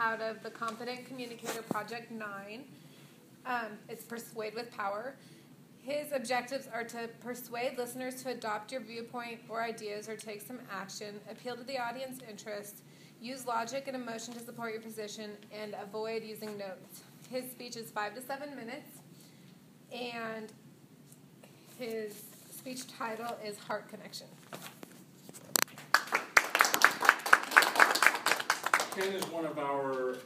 out of the Confident Communicator Project 9. It's Persuade with Power. His objectives are to persuade listeners to adopt your viewpoint or ideas or take some action, appeal to the audience interest, use logic and emotion to support your position, and avoid using notes. His speech is 5 to 7 minutes, and his speech title is Heart Connection. Ken is one of our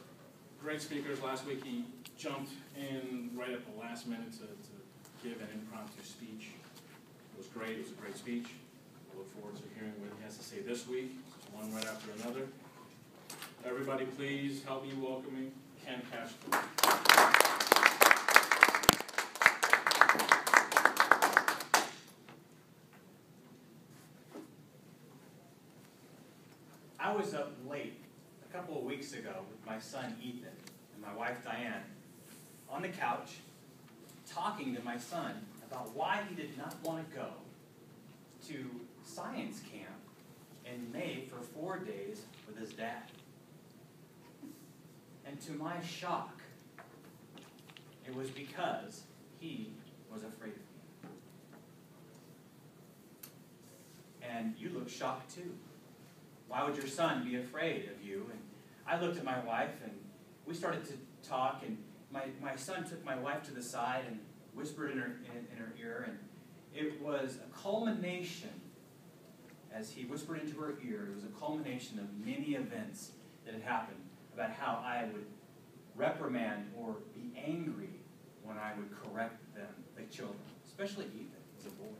great speakers. Last week he jumped in right at the last minute to give an impromptu speech. It was great. It was a great speech. I look forward to hearing what he has to say this week, one right after another. Everybody, please help me welcoming Ken Kasterko. I was up late a couple of weeks ago with my son Ethan and my wife Diane on the couch talking to my son about why he did not want to go to science camp in May for 4 days with his dad. And to my shock, it was because he was afraid of me. And you look shocked too. Why would your son be afraid of you? And I looked at my wife and we started to talk, and my son took my wife to the side and whispered in her ear, and it was a culmination, as he whispered into her ear, it was a culmination of many events that had happened about how I would reprimand or be angry when I would correct them, the children, especially Ethan as a boy.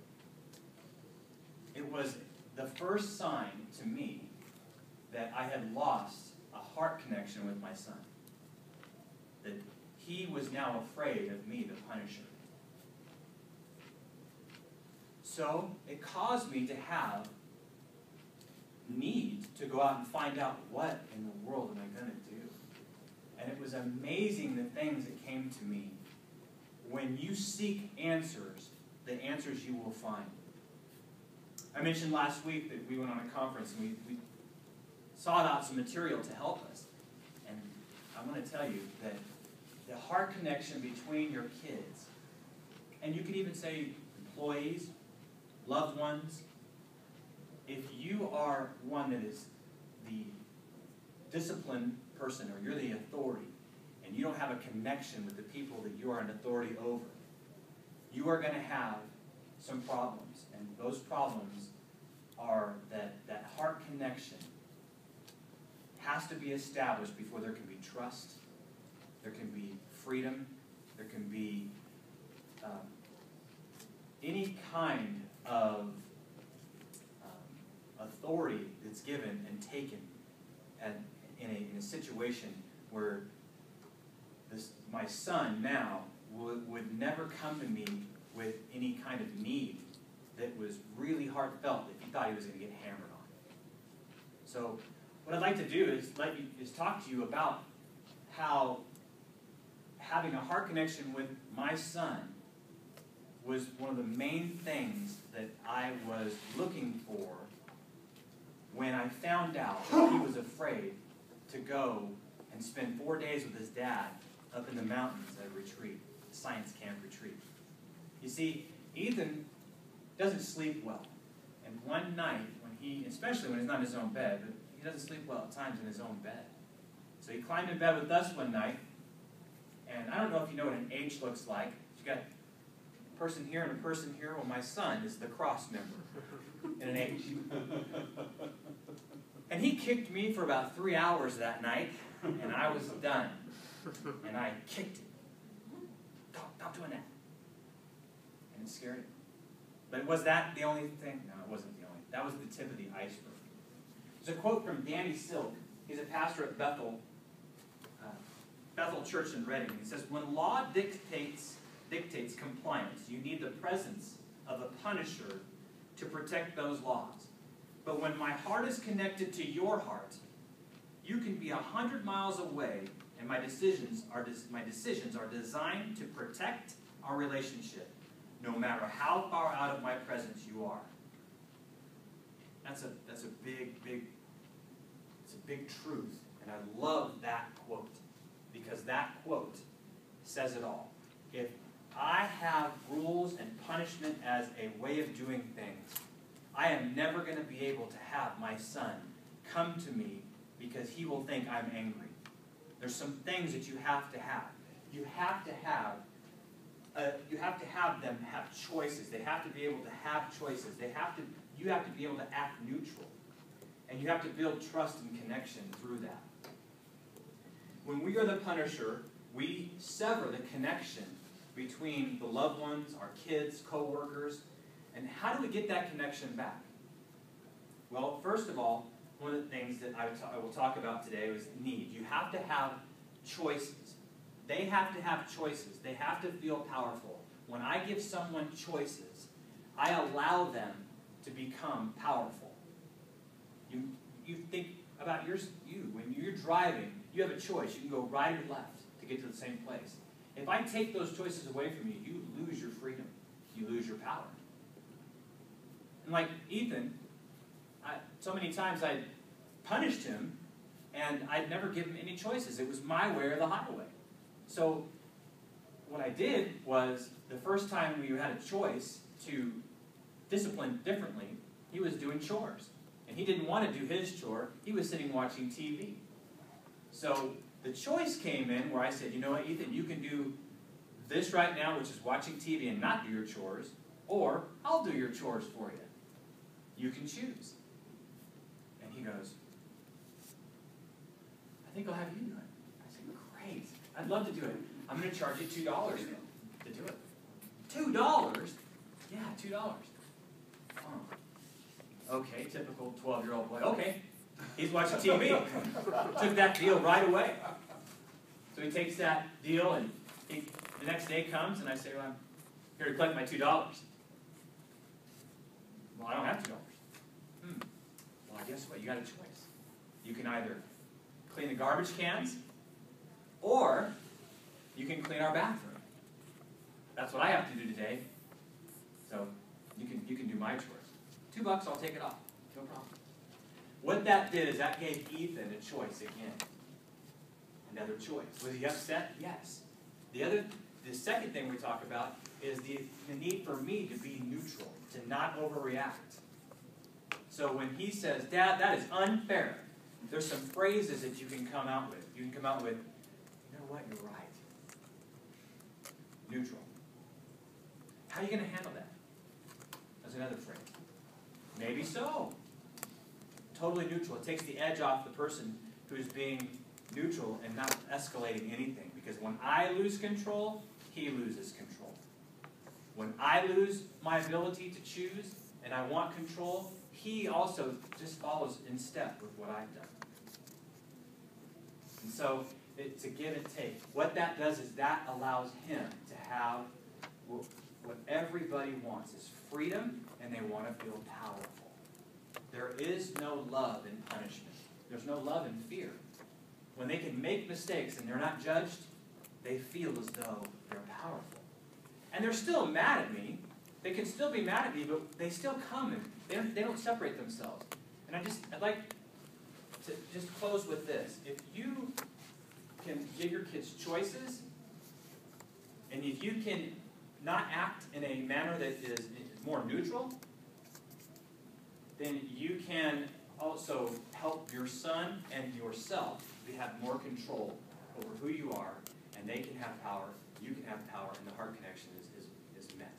It was the first sign to me that I had lost a heart connection with my son, that he was now afraid of me, the Punisher. So it caused me to have need to go out and find out, what in the world am I going to do? And it was amazing the things that came to me. When you seek answers, the answers you will find. I mentioned last week that we went on a conference and we sought out some material to help us. And I'm going to tell you that the heart connection between your kids, and you could even say employees, loved ones, if you are one that is the disciplined person, or you're the authority, and you don't have a connection with the people that you are an authority over, you are going to have some problems. And those problems are that heart connection has to be established before there can be trust, there can be freedom, there can be any kind of authority that's given and taken in a situation where my son now would never come to me with any kind of need that was really heartfelt, that he thought he was going to get hammered on. So what I'd like to do is talk to you about how having a heart connection with my son was one of the main things that I was looking for when I found out that he was afraid to go and spend 4 days with his dad up in the mountains at a retreat, a science camp retreat. You see, Ethan doesn't sleep well. And one night, especially when he's not in his own bed, but he doesn't sleep well at times in his own bed. So he climbed in bed with us one night, and I don't know if you know what an H looks like. You got a person here and a person here. Well, my son is the cross member in an H. And he kicked me for about 3 hours that night, and I was done. And I kicked him. Stop doing that. And it scared him. But was that the only thing? No, it wasn't the only. That was the tip of the iceberg. There's a quote from Danny Silk. He's a pastor at Bethel Church in Reading. He says, "When law dictates compliance, you need the presence of a punisher to protect those laws. But when my heart is connected to your heart, you can be 100 miles away, and my decisions are designed to protect our relationship, no matter how far out of my presence you are." That's a big truth And I love that quote, because that quote says it all. If I have rules and punishment as a way of doing things, I am never going to be able to have my son come to me because he will think I'm angry. There's some things that you have to have. You have to have them have choices. They have to be able to have choices. You have to be able to act neutral. And you have to build trust and connection through that. When we are the punisher, we sever the connection between the loved ones, our kids, co-workers. And how do we get that connection back? Well, first of all, one of the things that I will talk about today is need. You have to have choices. They have to have choices. They have to feel powerful. When I give someone choices, I allow them to become powerful. You think about you. When you're driving, you have a choice. You can go right or left to get to the same place. If I take those choices away from you, you lose your freedom. You lose your power. And like Ethan, so many times I punished him, and I'd never give him any choices. It was my way or the highway. So what I did was, the first time we had a choice to discipline differently, he was doing chores. And he didn't want to do his chore. He was sitting watching TV. So the choice came in where I said, you know what, Ethan, you can do this right now, which is watching TV and not do your chores, or I'll do your chores for you. You can choose. And he goes, I think I'll have you do it. I said, great. I'd love to do it. I'm going to charge you $2 to do it. $2? Yeah, $2. Oh. Okay, typical 12-year-old boy. Okay, he's watching TV. Took that deal right away. So he takes that deal, and the next day comes, and I say, well, I'm here to collect my $2. Well, I don't have $2. Well, guess what? You got a choice. You can either clean the garbage cans, or you can clean our bathroom. That's what I have to do today. So you can do my chores. $2, I'll take it off. No problem. What that did is that gave Ethan a choice again. Another choice. Was he upset? Yes. The second thing we talk about is the need for me to be neutral, to not overreact. So when he says, Dad, that is unfair, there's some phrases that you can come out with. You can come out with, you know what, you're right. Neutral. How are you going to handle that? That's another phrase. Maybe so. Totally neutral. It takes the edge off the person who's being neutral and not escalating anything. Because when I lose control, he loses control. When I lose my ability to choose and I want control, he also just follows in step with what I've done. And so it's a give and take. What that does is that allows him to have what everybody wants is freedom, and they want to feel powerful. There is no love in punishment. There's no love in fear. When they can make mistakes and they're not judged, they feel as though they're powerful. And they're still mad at me. They can still be mad at me, but they still come and they don't separate themselves. And I'd like to just close with this. If you can give your kids choices, and if you can not act in a manner that is more neutral, then you can also help your son and yourself to have more control over who you are, and they can have power, you can have power, and the heart connection is met.